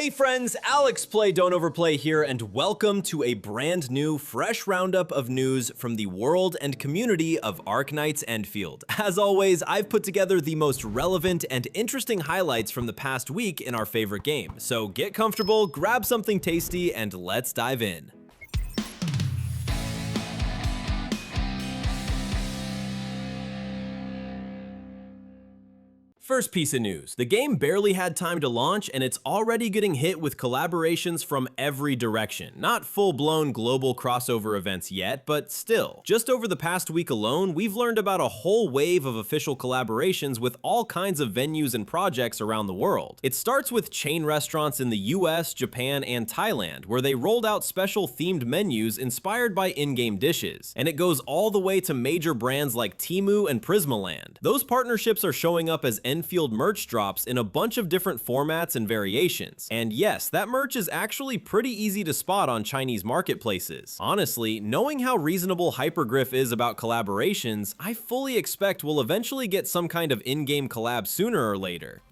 Hey friends, Aleks Play Don't Overplay here, and welcome to a brand new, fresh roundup of news from the world and community of Arknights Endfield. As always, I've put together the most relevant and interesting highlights from the past week in our favorite game. So get comfortable, grab something tasty, and let's dive in. First piece of news, the game barely had time to launch and it's already getting hit with collaborations from every direction. Not full-blown global crossover events yet, but still. Just over the past week alone, we've learned about a whole wave of official collaborations with all kinds of venues and projects around the world. It starts with chain restaurants in the US, Japan, and Thailand, where they rolled out special themed menus inspired by in-game dishes. And it goes all the way to major brands like Temu and Prismaland. Those partnerships are showing up as Endfield merch drops in a bunch of different formats and variations. And yes, that merch is actually pretty easy to spot on Chinese marketplaces. Honestly, knowing how reasonable Hypergriff is about collaborations, I fully expect we'll eventually get some kind of in-game collab sooner or later.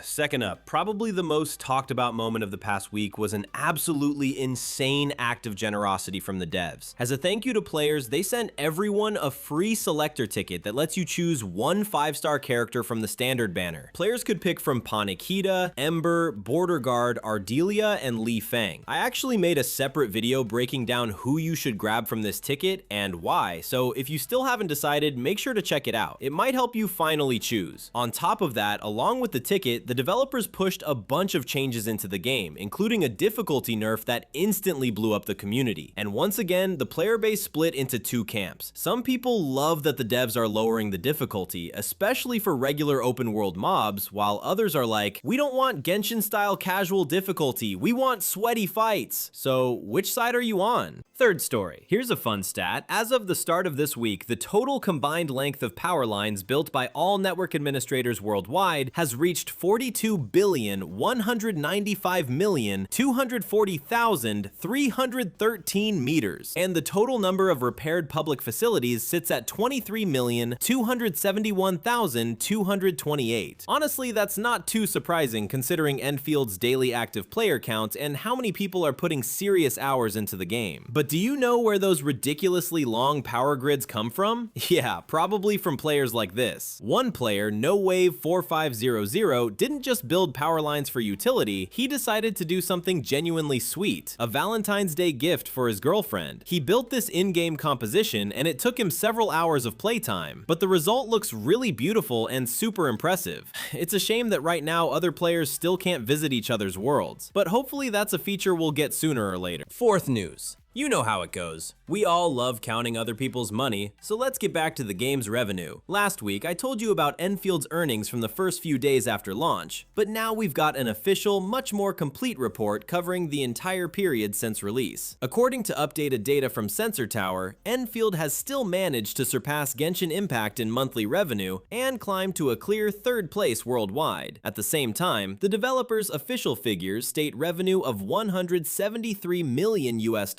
Second up, probably the most talked about moment of the past week was an absolutely insane act of generosity from the devs. As a thank you to players, they sent everyone a free selector ticket that lets you choose one 5-star character from the standard banner. Players could pick from Panikita, Ember, Border Guard, Ardelia, and Li Feng. I actually made a separate video breaking down who you should grab from this ticket and why, so if you still haven't decided, make sure to check it out. It might help you finally choose. On top of that, along with the ticket, the developers pushed a bunch of changes into the game, including a difficulty nerf that instantly blew up the community. And once again, the player base split into two camps. Some people love that the devs are lowering the difficulty, especially for regular open world mobs, while others are like, we don't want Genshin-style casual difficulty, we want sweaty fights. So which side are you on? Third story. Here's a fun stat. As of the start of this week, the total combined length of power lines built by all network administrators worldwide has reached 42,195,240,313 meters, and the total number of repaired public facilities sits at 23,271,228. Honestly, that's not too surprising considering Endfield's daily active player count and how many people are putting serious hours into the game. But do you know where those ridiculously long power grids come from? Yeah, probably from players like this. One player, NoWave4500, didn't just build power lines for utility, he decided to do something genuinely sweet, a Valentine's Day gift for his girlfriend. He built this in-game composition and it took him several hours of playtime, but the result looks really beautiful and super impressive. It's a shame that right now other players still can't visit each other's worlds, but hopefully that's a feature we'll get sooner or later. Fourth news. You know how it goes. We all love counting other people's money, so let's get back to the game's revenue. Last week, I told you about Endfield's earnings from the first few days after launch, but now we've got an official, much more complete report covering the entire period since release. According to updated data from Sensor Tower, Endfield has still managed to surpass Genshin Impact in monthly revenue and climb to a clear third place worldwide. At the same time, the developer's official figures state revenue of $173 million US,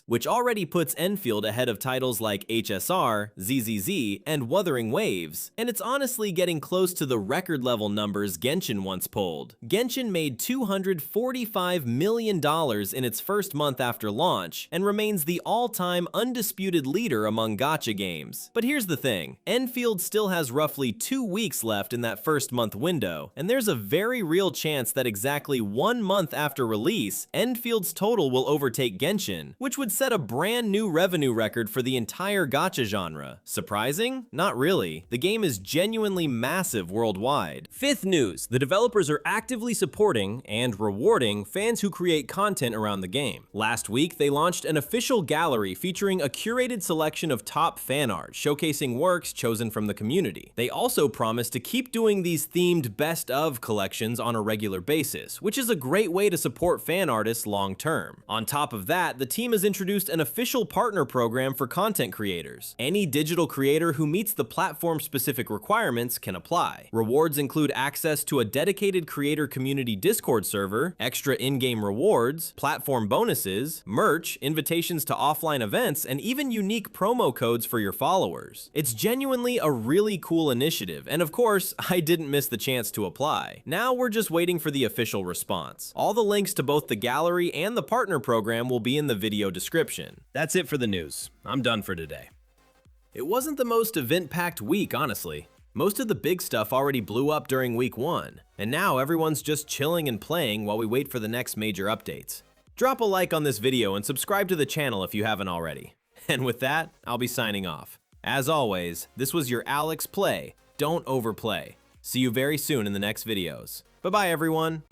which already puts Endfield ahead of titles like HSR, ZZZ, and Wuthering Waves, and it's honestly getting close to the record-level numbers Genshin once pulled. Genshin made $245 million in its first month after launch, and remains the all-time undisputed leader among gacha games. But here's the thing, Endfield still has roughly 2 weeks left in that first month window, and there's a very real chance that exactly 1 month after release, Endfield's total will overtake Genshin, which would set a brand new revenue record for the entire gacha genre. Surprising? Not really. The game is genuinely massive worldwide. Fifth news, the developers are actively supporting and rewarding fans who create content around the game. Last week, they launched an official gallery featuring a curated selection of top fan art, showcasing works chosen from the community. They also promised to keep doing these themed best of collections on a regular basis, which is a great way to support fan artists long term. On top of that, the team team has introduced an official partner program for content creators. Any digital creator who meets the platform-specific requirements can apply. Rewards include access to a dedicated creator community Discord server, extra in-game rewards, platform bonuses, merch, invitations to offline events, and even unique promo codes for your followers. It's genuinely a really cool initiative, and of course, I didn't miss the chance to apply. Now we're just waiting for the official response. All the links to both the gallery and the partner program will be in the video description. That's it for the news. I'm done for today. It wasn't the most event-packed week, honestly. Most of the big stuff already blew up during week 1, and now everyone's just chilling and playing while we wait for the next major updates. Drop a like on this video and subscribe to the channel if you haven't already. And with that, I'll be signing off. As always, this was your Aleks Play. Don't overplay. See you very soon in the next videos. Bye-bye, everyone.